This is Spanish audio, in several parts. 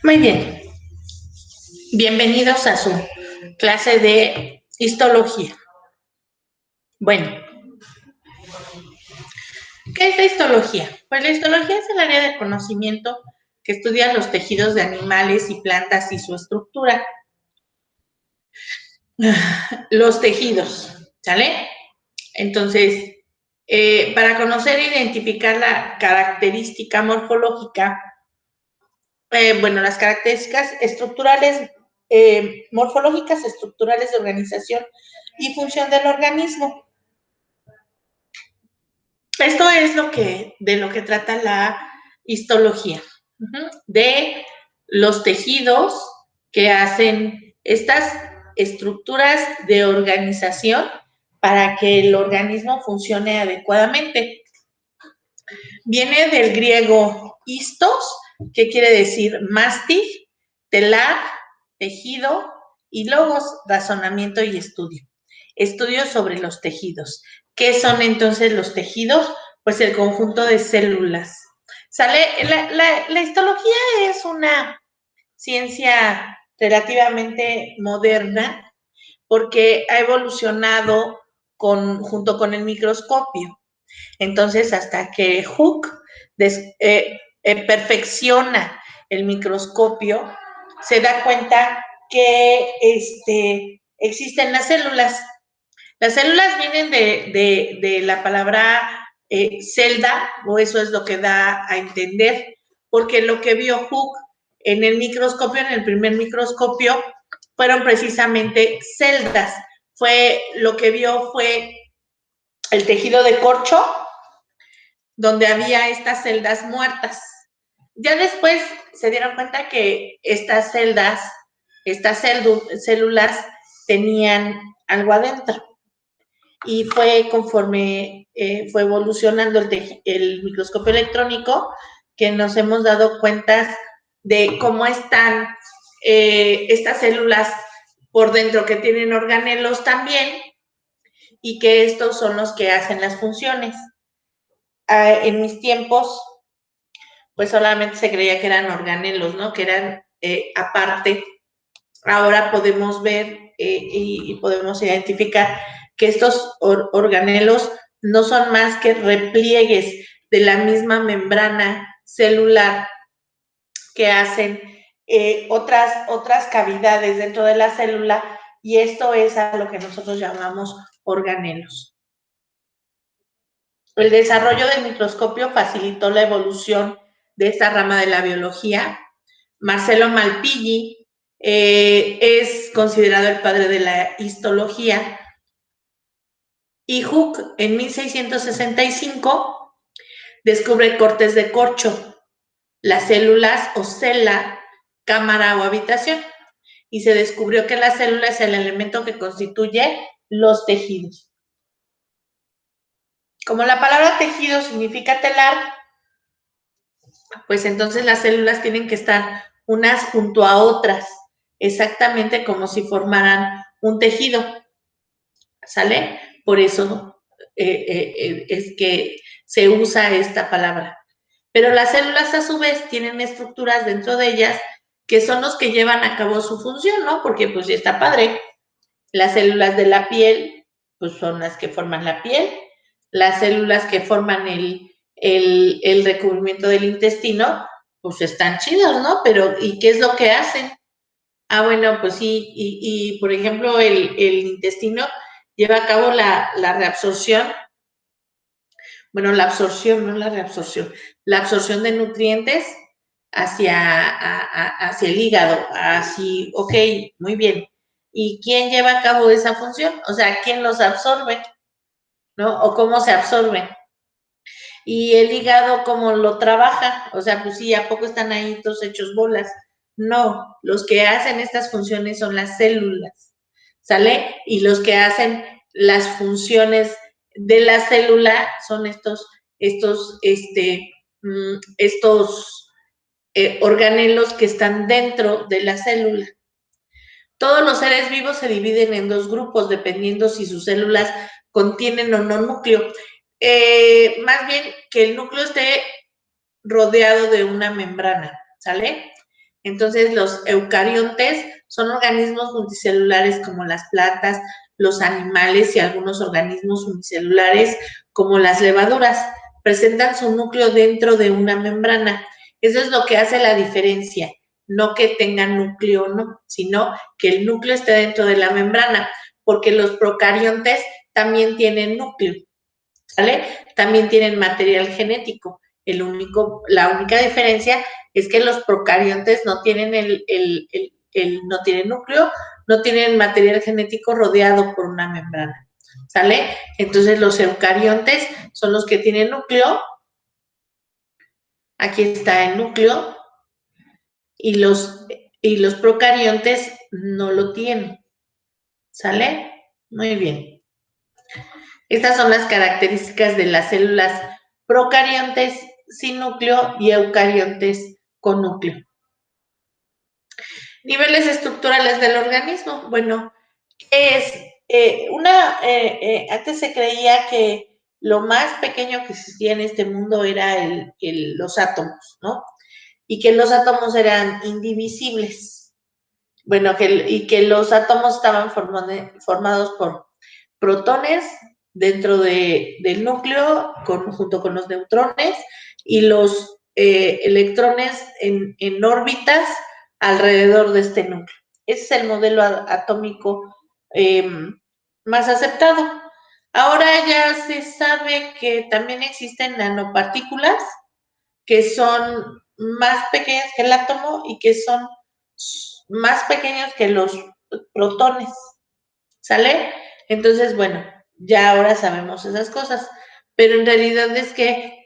Muy bien. Bienvenidos a su clase de histología. Bueno, ¿qué es la histología? Pues la histología es el área del conocimiento que estudia los tejidos de animales y plantas y su estructura. Los tejidos, ¿sale? Entonces, para conocer e identificar la característica morfológica, las características estructurales, morfológicas, estructurales de organización y función del organismo. Esto es de lo que trata la histología, de los tejidos que hacen estas estructuras de organización para que el organismo funcione adecuadamente. Viene del griego histos, que quiere decir mástil, telar, tejido, y logos, razonamiento y estudio. Estudios sobre los tejidos. ¿Qué son entonces los tejidos? Pues el conjunto de células. ¿Sale? La histología es una ciencia relativamente moderna porque ha evolucionado junto con el microscopio. Entonces, hasta que Hooke perfecciona el microscopio, se da cuenta que existen las células. Las células vienen de la palabra celda, o eso es lo que da a entender, porque lo que vio Hooke en el microscopio, en el primer microscopio, fueron precisamente celdas. Lo que vio fue el tejido de corcho, donde había estas celdas muertas. Ya después se dieron cuenta que estas células tenían algo adentro. Y fue conforme fue evolucionando el microscopio electrónico que nos hemos dado cuenta de cómo están estas células por dentro, que tienen organelos también, y que estos son los que hacen las funciones. En mis tiempos, pues solamente se creía que eran organelos, ¿no? Que eran aparte. Ahora podemos ver y podemos identificar que estos organelos no son más que repliegues de la misma membrana celular que hacen otras cavidades dentro de la célula, y esto es a lo que nosotros llamamos organelos. El desarrollo del microscopio facilitó la evolución de esta rama de la biología. Marcello Malpighi es considerado el padre de la histología, y Hooke en 1665 descubre cortes de corcho, las células o cela, cámara o habitación, y se descubrió que la célula es el elemento que constituye los tejidos. Como la palabra tejido significa telar, pues entonces las células tienen que estar unas junto a otras, exactamente como si formaran un tejido, ¿sale? Por eso es que se usa esta palabra. Pero las células, a su vez, tienen estructuras dentro de ellas que son los que llevan a cabo su función, ¿no? Porque pues ya está padre. Las células de la piel, pues son las que forman la piel. Las células que forman el recubrimiento del intestino, pues están chidos, ¿no? Pero, ¿y qué es lo que hacen? Ah, bueno, pues sí, y por ejemplo, el intestino lleva a cabo la reabsorción, bueno, la absorción, no la reabsorción, la absorción de nutrientes hacia el hígado, así, ok, muy bien. ¿Y quién lleva a cabo esa función? O sea, ¿quién los absorbe? ¿No? ¿O cómo se absorben? Y el hígado, ¿cómo lo trabaja? O sea, pues sí, ¿a poco están ahí todos hechos bolas? No, los que hacen estas funciones son las células, ¿sale? Y los que hacen las funciones de la célula son estos organelos que están dentro de la célula. Todos los seres vivos se dividen en dos grupos dependiendo si sus células contienen o no núcleo. Más bien que el núcleo esté rodeado de una membrana, ¿sale? Entonces, los eucariontes son organismos multicelulares como las plantas, los animales y algunos organismos unicelulares como las levaduras. Presentan su núcleo dentro de una membrana. Eso es lo que hace la diferencia. No que tengan núcleo o no, sino que el núcleo esté dentro de la membrana, porque los procariontes también tienen núcleo, ¿sale? También tienen material genético. La única diferencia es que los procariontes no tienen no tienen núcleo, no tienen material genético rodeado por una membrana, ¿sale? Entonces los eucariontes son los que tienen núcleo. Aquí está el núcleo y los procariontes no lo tienen, ¿sale? Muy bien. Estas son las características de las células procariontes sin núcleo y eucariontes con núcleo. Niveles estructurales del organismo. Bueno, ¿qué es? Antes se creía que lo más pequeño que existía en este mundo era los átomos, ¿no? Y que los átomos eran indivisibles. Bueno, y que los átomos estaban formados por protones dentro del núcleo junto con los neutrones y los electrones en órbitas alrededor de este núcleo. Ese es el modelo atómico más aceptado. Ahora ya se sabe que también existen nanopartículas que son más pequeñas que el átomo y que son más pequeños que los protones, ¿sale? Entonces, bueno, ya ahora sabemos esas cosas, pero en realidad es que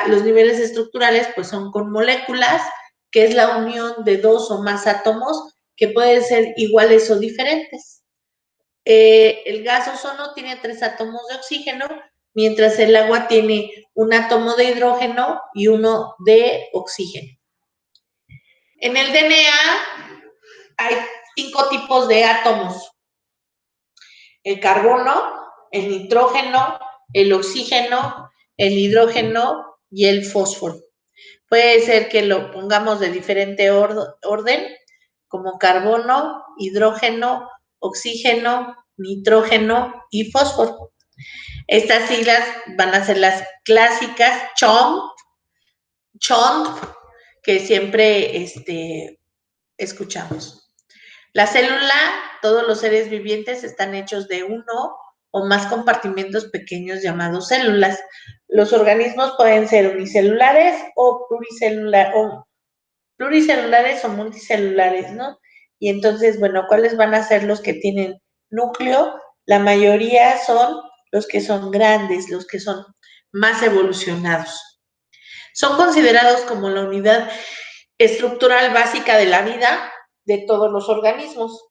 los niveles estructurales pues son con moléculas, que es la unión de dos o más átomos que pueden ser iguales o diferentes. El gas ozono tiene 3 átomos de oxígeno, mientras el agua tiene un átomo de hidrógeno y uno de oxígeno. En el DNA hay 5 tipos de átomos: el carbono, el nitrógeno, el oxígeno, el hidrógeno y el fósforo. Puede ser que lo pongamos de diferente orden, como carbono, hidrógeno, oxígeno, nitrógeno y fósforo. Estas siglas van a ser las clásicas CHONT, que siempre escuchamos. La célula, todos los seres vivientes están hechos de uno o más compartimentos pequeños llamados células. Los organismos pueden ser unicelulares o pluricelulares o multicelulares, ¿no? Y entonces, bueno, ¿cuáles van a ser los que tienen núcleo? La mayoría son los que son grandes, los que son más evolucionados. Son considerados como la unidad estructural básica de la vida de todos los organismos.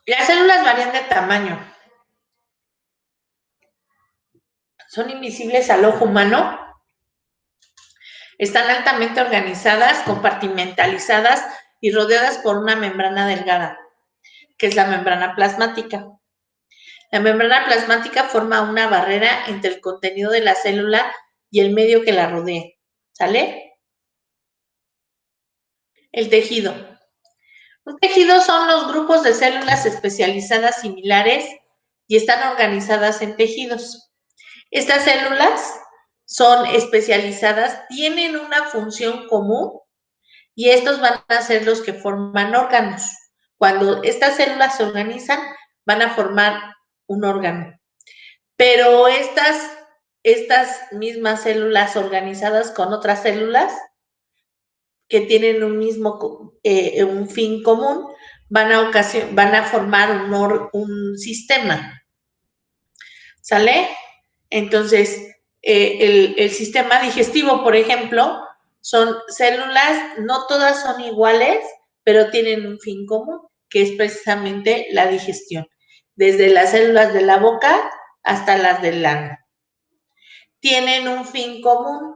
Las células varían de tamaño. Son invisibles al ojo humano. Están altamente organizadas, compartimentalizadas y rodeadas por una membrana delgada, que es la membrana plasmática. La membrana plasmática forma una barrera entre el contenido de la célula y el medio que la rodea, ¿sale? El tejido. Un tejido son los grupos de células especializadas similares y están organizadas en tejidos. Estas células son especializadas, tienen una función común y estos van a ser los que forman órganos. Cuando estas células se organizan, van a formar un órgano. Pero estas mismas células organizadas con otras células que tienen un fin común, van a formar un sistema, ¿sale? Entonces, el sistema digestivo, por ejemplo, son células, no todas son iguales, pero tienen un fin común, que es precisamente la digestión, desde las células de la boca hasta las del ano. tienen un fin común,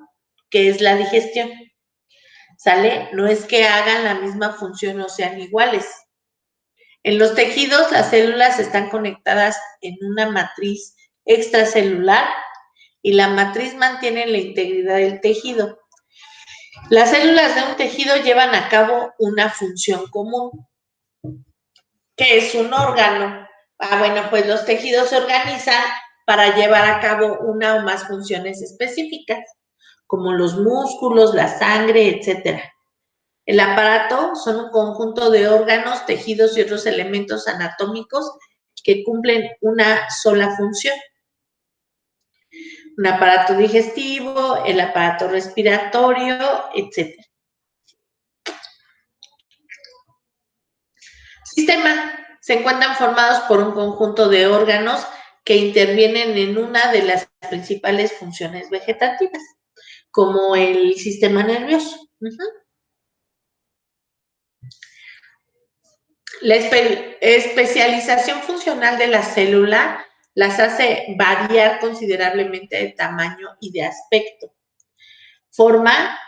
que es la digestión. ¿Sale? No es que hagan la misma función o sean iguales. En los tejidos, las células están conectadas en una matriz extracelular y la matriz mantiene la integridad del tejido. Las células de un tejido llevan a cabo una función común, que es un órgano. Bueno, pues los tejidos se organizan para llevar a cabo una o más funciones específicas, como los músculos, la sangre, etcétera. El aparato son un conjunto de órganos, tejidos y otros elementos anatómicos que cumplen una sola función. Un aparato digestivo, el aparato respiratorio, etc. Sistema. Se encuentran formados por un conjunto de órganos que intervienen en una de las principales funciones vegetativas, como el sistema nervioso. La especialización funcional de la célula las hace variar considerablemente de tamaño y de aspecto. Forma,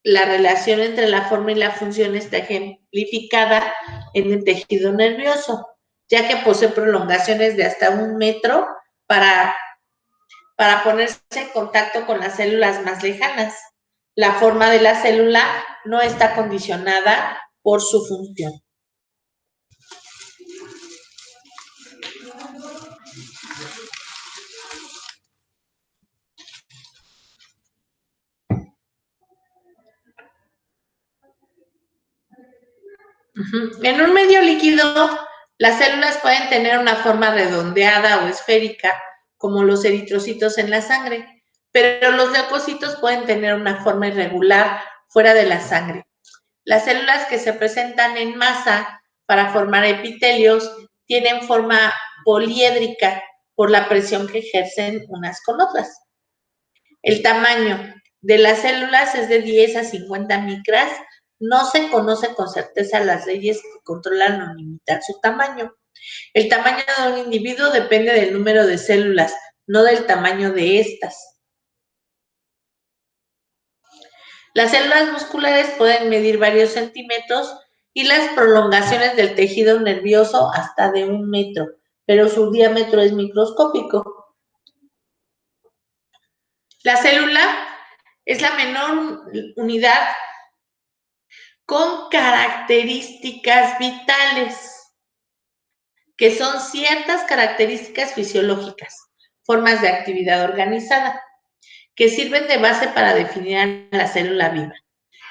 la relación entre la forma y la función está ejemplificada en el tejido nervioso, ya que posee prolongaciones de hasta 1 metro para ponerse en contacto con las células más lejanas. La forma de la célula no está condicionada por su función. En un medio líquido, las células pueden tener una forma redondeada o esférica, como los eritrocitos en la sangre, pero los leucocitos pueden tener una forma irregular fuera de la sangre. Las células que se presentan en masa para formar epitelios tienen forma poliédrica por la presión que ejercen unas con otras. El tamaño de las células es de 10 a 50 micras. No se conoce con certeza las leyes que controlan o limitan su tamaño. El tamaño de un individuo depende del número de células, no del tamaño de estas. Las células musculares pueden medir varios centímetros y las prolongaciones del tejido nervioso hasta de 1 metro, pero su diámetro es microscópico. La célula es la menor unidad con características vitales, que son ciertas características fisiológicas, formas de actividad organizada, que sirven de base para definir a la célula viva.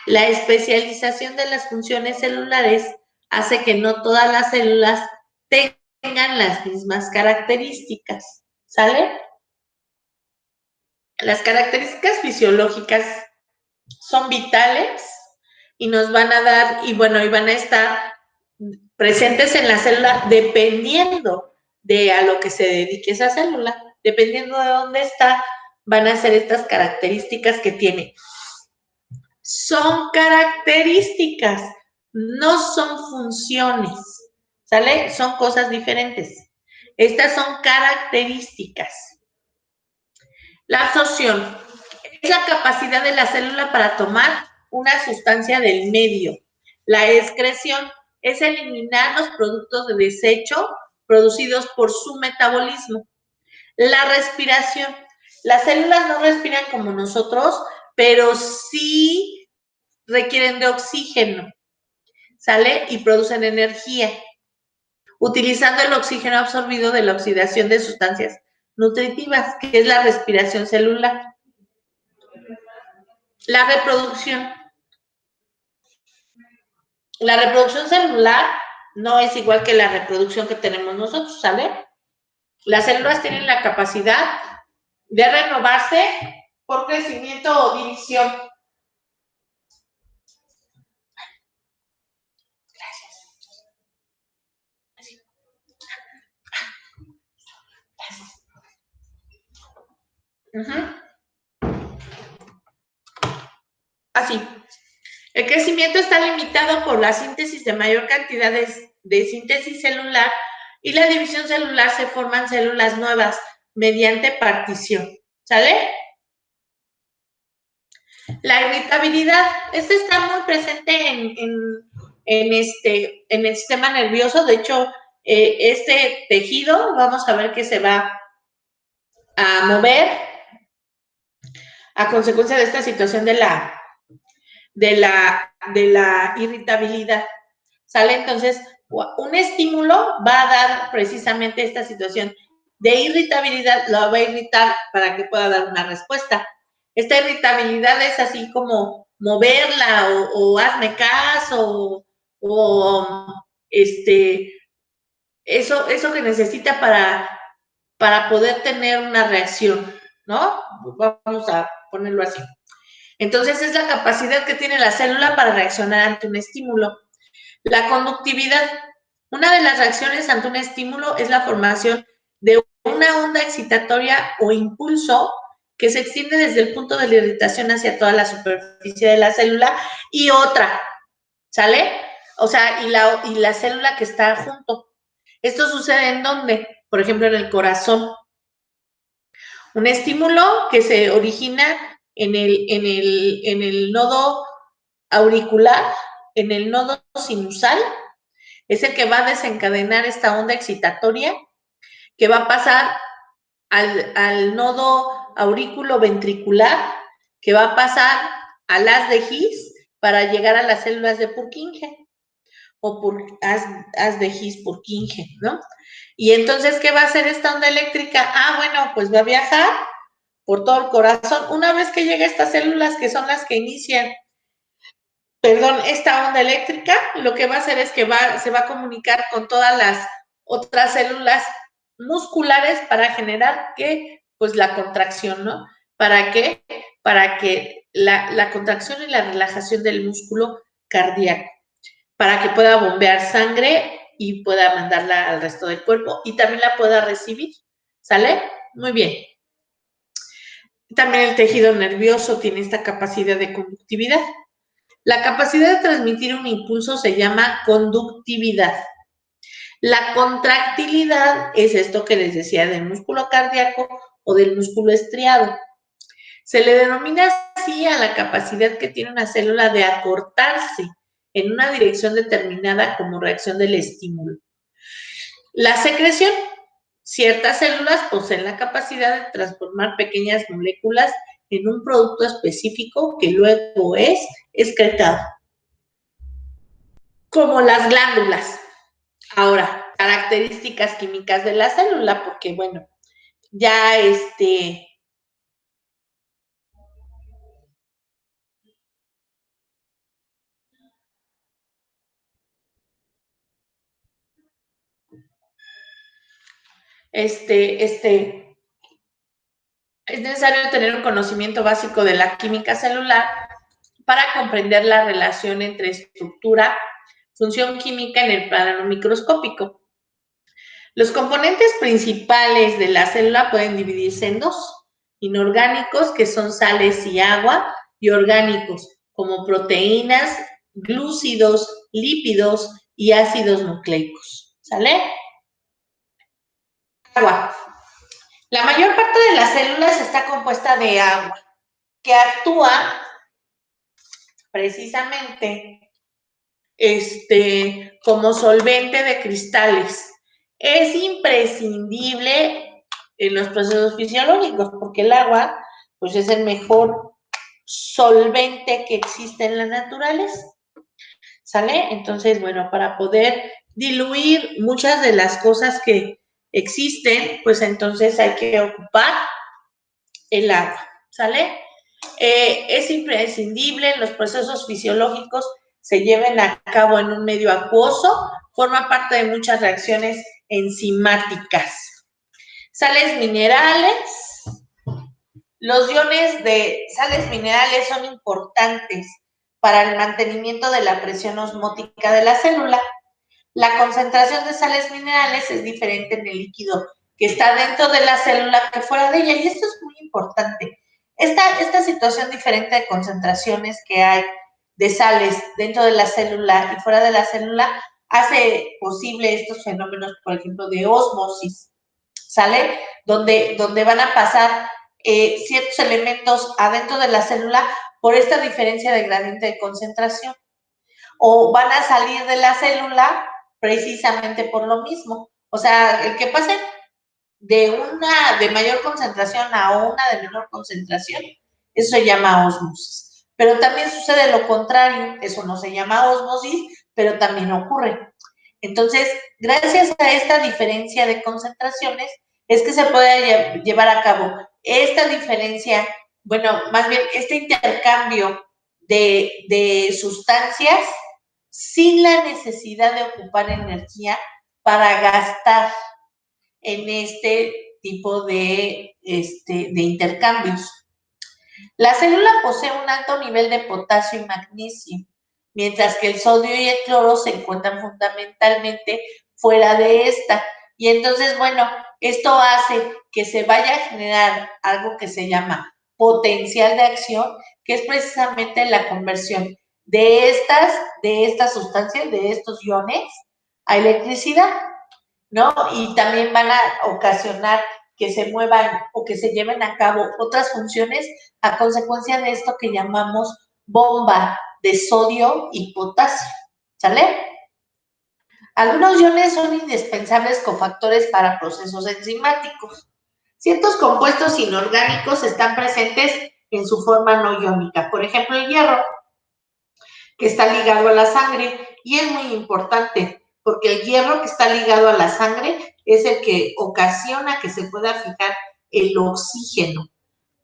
La especialización de las funciones celulares hace que no todas las células tengan las mismas características, ¿sale? Las características fisiológicas son vitales y nos van a dar, y van a estar presentes en la célula dependiendo de a lo que se dedique esa célula, dependiendo de dónde está, van a ser estas características que tiene. Son características, no son funciones, ¿sale? Son cosas diferentes. Estas son características. La absorción es la capacidad de la célula para tomar una sustancia del medio. La excreción es eliminar los productos de desecho producidos por su metabolismo. La respiración. Las células no respiran como nosotros, pero sí requieren de oxígeno, ¿sale? Y producen energía, utilizando el oxígeno absorbido de la oxidación de sustancias nutritivas, que es la respiración celular. La reproducción. La reproducción celular no es igual que la reproducción que tenemos nosotros, ¿sale? Las células tienen la capacidad de renovarse por crecimiento o división. Así. El crecimiento está limitado por la síntesis de mayor cantidad de síntesis celular y la división celular se forman células nuevas mediante partición, ¿sale? La irritabilidad, esta está muy presente en el sistema nervioso. De hecho, este tejido, vamos a ver que se va a mover a consecuencia de esta situación de la irritabilidad. ¿Sale? Entonces, un estímulo va a dar precisamente esta situación de irritabilidad, lo va a irritar para que pueda dar una respuesta. Esta irritabilidad es así como moverla o hazme caso o eso que necesita para poder tener una reacción, ¿no? Vamos a ponerlo así. Entonces es la capacidad que tiene la célula para reaccionar ante un estímulo. La conductividad. Una de las reacciones ante un estímulo es la formación de una onda excitatoria o impulso que se extiende desde el punto de la irritación hacia toda la superficie de la célula y otra, ¿sale? O sea, y la célula que está junto. Esto sucede en dónde? Por ejemplo, en el corazón. Un estímulo que se origina en el nodo auricular, en el nodo sinusal, es el que va a desencadenar esta onda excitatoria que va a pasar al nodo aurículo ventricular, que va a pasar al haz de His para llegar a las células de Purkinje o haz de His-Purkinje, ¿no? Y entonces, ¿qué va a hacer esta onda eléctrica? Bueno, pues va a viajar por todo el corazón. Una vez que llega a estas células, que son las que inician esta onda eléctrica, lo que va a hacer es que se va a comunicar con todas las otras células musculares para generar pues la contracción, ¿no? ¿Para qué? Para que la contracción y la relajación del músculo cardíaco, para que pueda bombear sangre y pueda mandarla al resto del cuerpo y también la pueda recibir, ¿sale? Muy bien. También el tejido nervioso tiene esta capacidad de conductividad. La capacidad de transmitir un impulso se llama conductividad. La contractilidad es esto que les decía del músculo cardíaco o del músculo estriado. Se le denomina así a la capacidad que tiene una célula de acortarse en una dirección determinada como reacción del estímulo. La secreción. Ciertas células poseen la capacidad de transformar pequeñas moléculas en un producto específico que luego es excretado, como las glándulas. Ahora, características químicas de la célula, porque bueno, ya es necesario tener un conocimiento básico de la química celular para comprender la relación entre estructura, función química en el plano microscópico. Los componentes principales de la célula pueden dividirse en dos: inorgánicos, que son sales y agua, y orgánicos, como proteínas, glúcidos, lípidos y ácidos nucleicos. ¿Sale? Agua. La mayor parte de las células está compuesta de agua, que actúa precisamente como solvente de cristales. Es imprescindible en los procesos fisiológicos porque el agua pues es el mejor solvente que existe en la naturaleza. ¿Sale? Entonces, bueno, para poder diluir muchas de las cosas que existen, pues entonces hay que ocupar el agua. ¿Sale? Es imprescindible en los procesos fisiológicos se lleven a cabo en un medio acuoso, forma parte de muchas reacciones enzimáticas. Sales minerales. Los iones de sales minerales son importantes para el mantenimiento de la presión osmótica de la célula. La concentración de sales minerales es diferente en el líquido que está dentro de la célula que fuera de ella, y esto es muy importante. Esta situación diferente de concentraciones que hay de sales dentro de la célula y fuera de la célula hace posible estos fenómenos, por ejemplo, de ósmosis, ¿sale? Donde van a pasar ciertos elementos adentro de la célula por esta diferencia de gradiente de concentración. O van a salir de la célula precisamente por lo mismo. O sea, el que pase de una de mayor concentración a una de menor concentración, eso se llama ósmosis. Pero también sucede lo contrario, eso no se llama ósmosis, pero también ocurre. Entonces, gracias a esta diferencia de concentraciones, es que se puede llevar a cabo esta diferencia, bueno, más bien este intercambio de sustancias sin la necesidad de ocupar energía para gastar en este tipo de intercambios. La célula posee un alto nivel de potasio y magnesio, mientras que el sodio y el cloro se encuentran fundamentalmente fuera de esta. Y entonces, bueno, esto hace que se vaya a generar algo que se llama potencial de acción, que es precisamente la conversión de estas sustancias, de estos iones, a electricidad, ¿no? Y también van a ocasionar que se muevan o que se lleven a cabo otras funciones a consecuencia de esto que llamamos bomba de sodio y potasio, ¿sale? Algunos iones son indispensables cofactores para procesos enzimáticos. Ciertos compuestos inorgánicos están presentes en su forma no iónica, por ejemplo el hierro, que está ligado a la sangre, y es muy importante porque el hierro que está ligado a la sangre es el que ocasiona que se pueda fijar el oxígeno.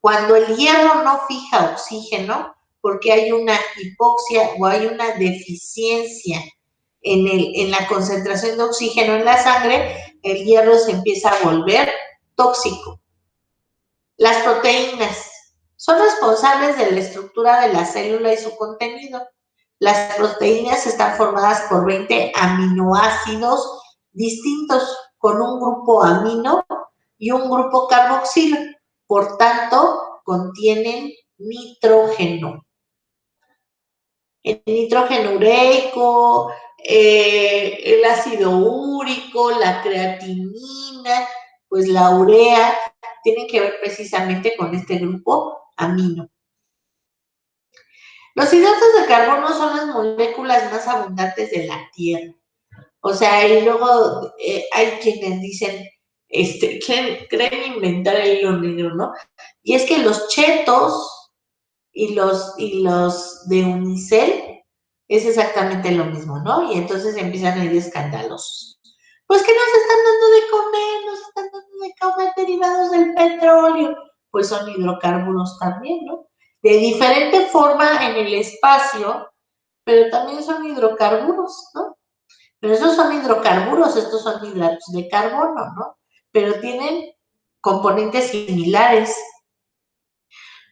Cuando el hierro no fija oxígeno, porque hay una hipoxia o hay una deficiencia en la concentración de oxígeno en la sangre, el hierro se empieza a volver tóxico. Las proteínas son responsables de la estructura de la célula y su contenido. Las proteínas están formadas por 20 aminoácidos distintos con un grupo amino y un grupo carboxilo. Por tanto, contienen nitrógeno. El nitrógeno ureico, el ácido úrico, la creatinina, pues la urea, tienen que ver precisamente con este grupo amino. Los hidratos de carbono son las moléculas más abundantes de la Tierra. O sea, y luego hay quienes dicen, creen inventar el hilo negro, ¿no? Y es que los chetos y los de Unicel es exactamente lo mismo, ¿no? Y entonces empiezan a ir escandalosos. Pues que nos están dando de comer, nos están dando de comer derivados del petróleo. Pues son hidrocarburos también, ¿no? De diferente forma en el espacio, pero también son hidrocarburos, ¿no? Pero esos son hidrocarburos, estos son hidratos de carbono, ¿no? Pero tienen componentes similares.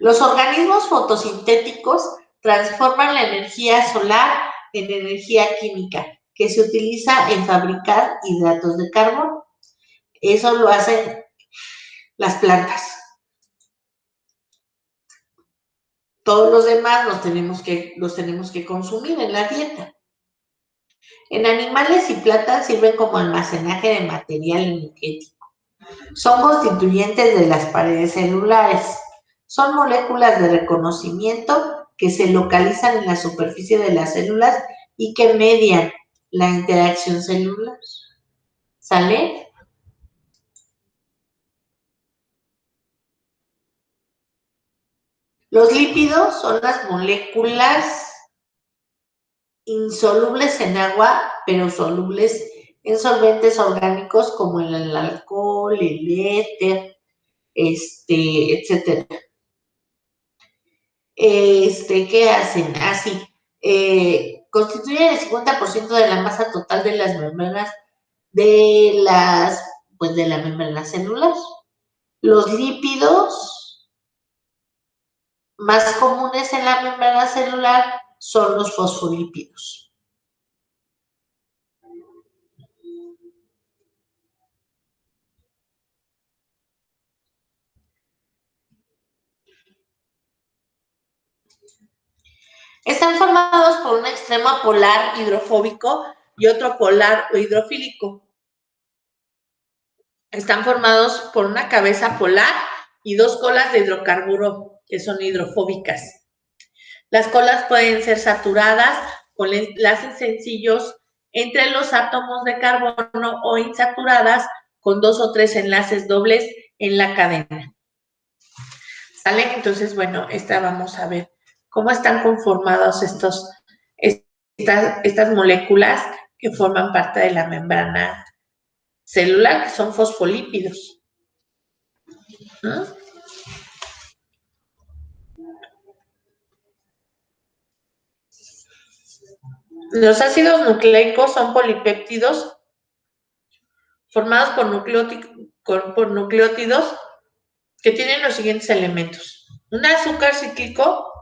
Los organismos fotosintéticos transforman la energía solar en energía química que se utiliza en fabricar hidratos de carbono. Eso lo hacen las plantas. Todos los demás los tenemos que consumir en la dieta. En animales y plantas sirven como almacenaje de material energético. Son constituyentes de las paredes celulares. Son moléculas de reconocimiento que se localizan en la superficie de las células y que median la interacción celular. ¿Sale? Los lípidos son las moléculas insolubles en agua, pero solubles en solventes orgánicos como el alcohol, el éter, etcétera. ¿Qué hacen? Así, constituyen el 50% de la masa total de las membranas de la membrana celular. Los lípidos más comunes en la membrana celular son los fosfolípidos. Están formados por un extremo polar hidrofóbico y otro polar o hidrofílico. Están formados por una cabeza polar y 2 colas de hidrocarburo que son hidrofóbicas. Las colas pueden ser saturadas con enlaces sencillos entre los átomos de carbono o insaturadas con 2 o 3 enlaces dobles en la cadena. ¿Sale? Entonces, bueno, vamos a ver cómo están conformados estas moléculas que forman parte de la membrana celular, que son fosfolípidos. ¿No? Los ácidos nucleicos son polipéptidos formados por nucleótidos que tienen los siguientes elementos. Un azúcar cíclico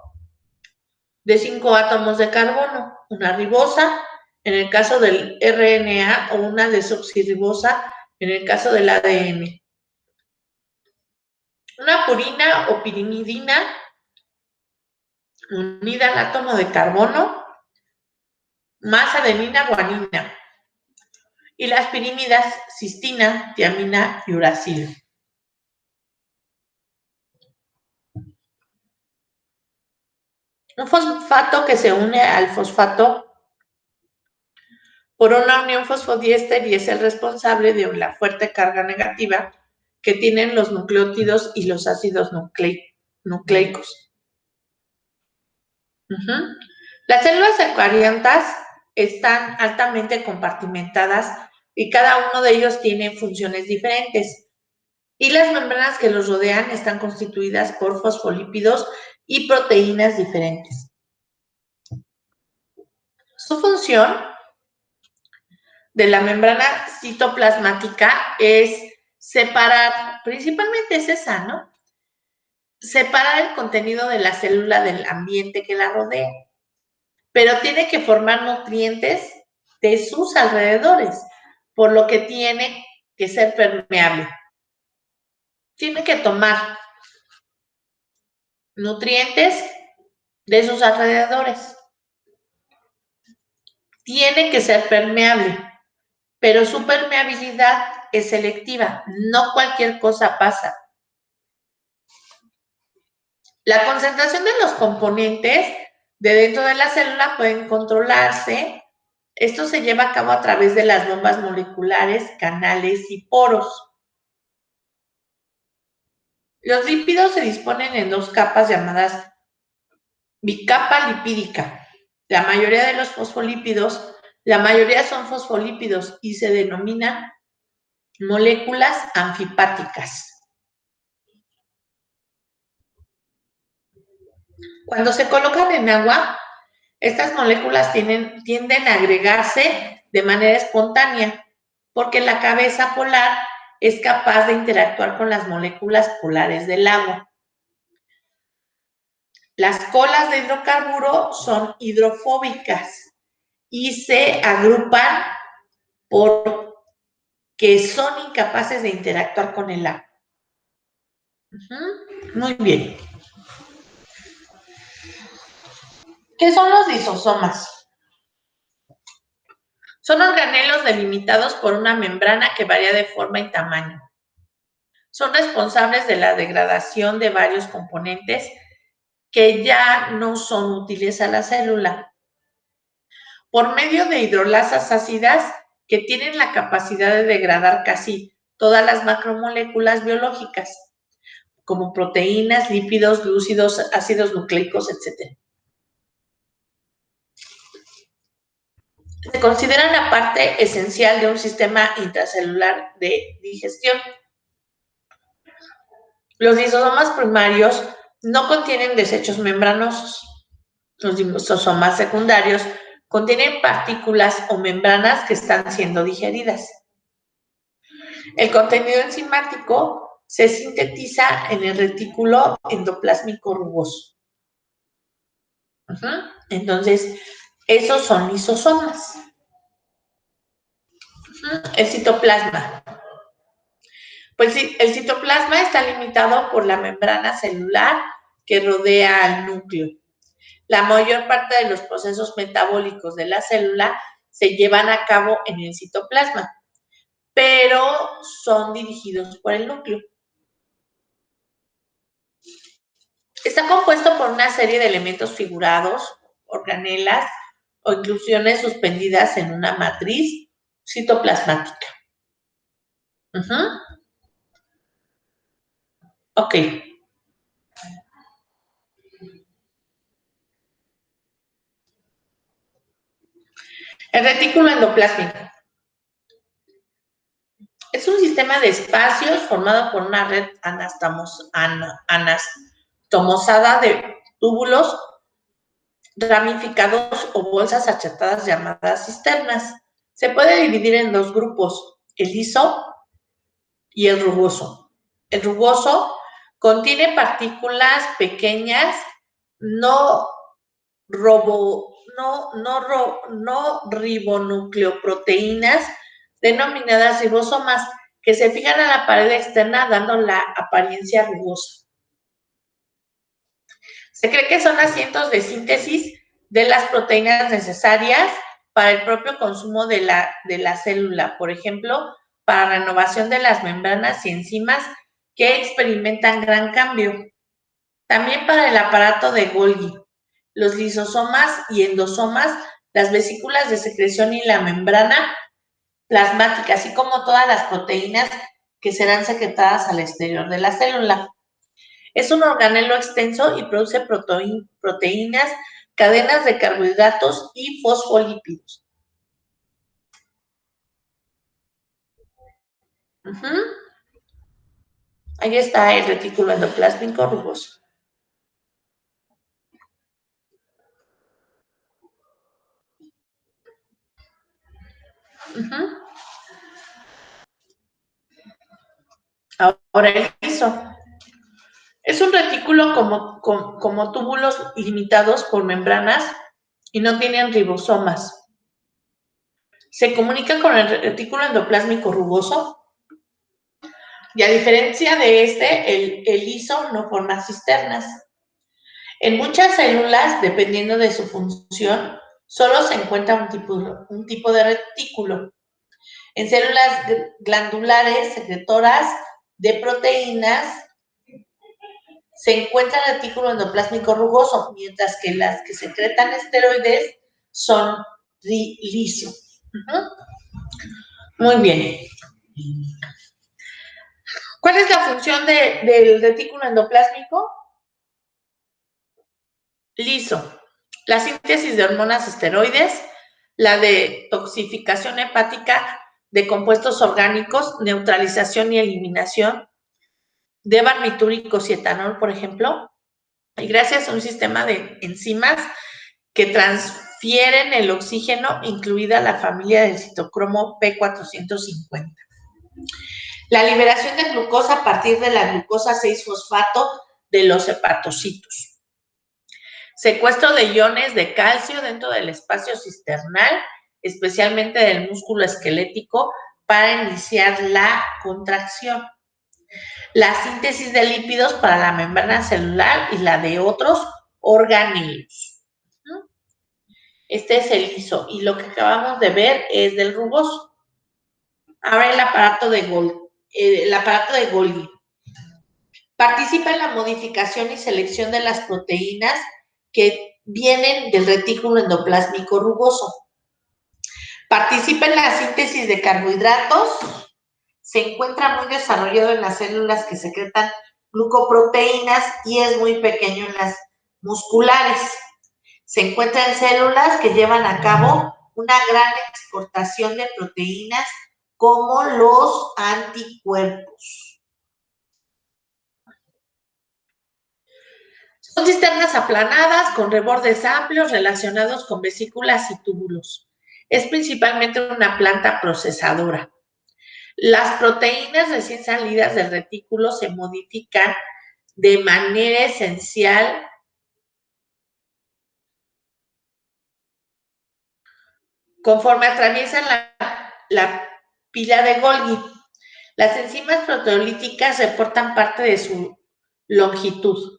de 5 átomos de carbono, una ribosa en el caso del RNA o una desoxirribosa en el caso del ADN. Una purina o pirimidina unida al átomo de carbono más adenina, guanina. Y las pirimidas cistina, tiamina y uracilo. Un fosfato que se une al fosfato por una unión fosfodiéster y es el responsable de la fuerte carga negativa que tienen los nucleótidos y los ácidos nucleicos. Las células eucariotas están altamente compartimentadas y cada uno de ellos tiene funciones diferentes. Y las membranas que los rodean están constituidas por fosfolípidos y proteínas diferentes. Su función de la membrana citoplasmática es separar, principalmente es esa, ¿no? Separar el contenido de la célula del ambiente que la rodea, pero tiene que formar nutrientes de sus alrededores, por lo que tiene que ser permeable. Tiene que tomar nutrientes de sus alrededores. Tiene que ser permeable, pero su permeabilidad es selectiva, no cualquier cosa pasa. La concentración de los componentes de dentro de la célula pueden controlarse. Esto se lleva a cabo a través de las bombas moleculares, canales y poros. Los lípidos se disponen en 2 capas llamadas bicapa lipídica. La mayoría de los fosfolípidos, la mayoría son fosfolípidos y se denominan moléculas anfipáticas. Cuando se colocan en agua, estas moléculas tienden a agregarse de manera espontánea, porque la cabeza polar es capaz de interactuar con las moléculas polares del agua. Las colas de hidrocarburo son hidrofóbicas y se agrupan porque son incapaces de interactuar con el agua. Muy bien. ¿Qué son los lisosomas? Son organelos delimitados por una membrana que varía de forma y tamaño. Son responsables de la degradación de varios componentes que ya no son útiles a la célula. Por medio de hidrolasas ácidas que tienen la capacidad de degradar casi todas las macromoléculas biológicas, como proteínas, lípidos, glúcidos, ácidos nucleicos, etc. Se consideran la parte esencial de un sistema intracelular de digestión. Los lisosomas primarios no contienen desechos membranosos. Los lisosomas secundarios contienen partículas o membranas que están siendo digeridas. El contenido enzimático se sintetiza en el retículo endoplásmico rugoso. Entonces, esos son lisosomas. El citoplasma. Pues sí, el citoplasma está limitado por la membrana celular que rodea al núcleo. La mayor parte de los procesos metabólicos de la célula se llevan a cabo en el citoplasma, pero son dirigidos por el núcleo. Está compuesto por una serie de elementos figurados, organelas o inclusiones suspendidas en una matriz citoplasmática. Ok. El retículo endoplásmico es un sistema de espacios formado por una red anastomosada de túbulos ramificados o bolsas achatadas llamadas cisternas. Se puede dividir en dos grupos, el liso y el rugoso. El rugoso contiene partículas pequeñas no ribonucleoproteínas denominadas ribosomas que se fijan a la pared externa dando la apariencia rugosa. Se cree que son asientos de síntesis de las proteínas necesarias para el propio consumo de la célula, por ejemplo, para renovación de las membranas y enzimas que experimentan gran cambio. También para el aparato de Golgi, los lisosomas y endosomas, las vesículas de secreción y la membrana plasmática, así como todas las proteínas que serán secretadas al exterior de la célula. Es un organelo extenso y produce proteínas, cadenas de carbohidratos y fosfolípidos. Ahí está el retículo endoplásmico rugoso. Ahora el liso. Es un retículo como túbulos limitados por membranas y no tienen ribosomas. Se comunica con el retículo endoplásmico rugoso y a diferencia de el liso no forma cisternas. En muchas células, dependiendo de su función, solo se encuentra un tipo de retículo. En células glandulares secretoras de proteínas se encuentra el retículo endoplásmico rugoso, mientras que las que secretan esteroides son liso. Muy bien. ¿Cuál es la función del retículo endoplásmico? Liso. La síntesis de hormonas esteroides, la detoxificación hepática de compuestos orgánicos, neutralización y eliminación de barbitúricos y etanol, por ejemplo, y gracias a un sistema de enzimas que transfieren el oxígeno, incluida la familia del citocromo P450. La liberación de glucosa a partir de la glucosa 6-fosfato de los hepatocitos. Secuestro de iones de calcio dentro del espacio cisternal, especialmente del músculo esquelético, para iniciar la contracción. La síntesis de lípidos para la membrana celular y la de otros organelos. Este es el liso y lo que acabamos de ver es del rugoso. Ahora el aparato de Golgi. Participa en la modificación y selección de las proteínas que vienen del retículo endoplásmico rugoso. Participa en la síntesis de carbohidratos. Se encuentra muy desarrollado en las células que secretan glucoproteínas y es muy pequeño en las musculares. Se encuentra en células que llevan a cabo una gran exportación de proteínas como los anticuerpos. Son cisternas aplanadas con rebordes amplios relacionados con vesículas y túbulos. Es principalmente una planta procesadora. Las proteínas recién salidas del retículo se modifican de manera esencial conforme atraviesan la pila de Golgi. Las enzimas proteolíticas reportan parte de su longitud.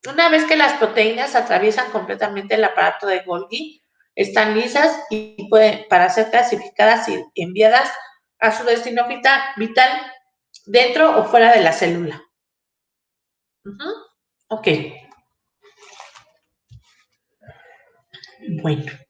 Una vez que las proteínas atraviesan completamente el aparato de Golgi, están lisas y para ser clasificadas y enviadas a su destino vital dentro o fuera de la célula. Ok. Bueno.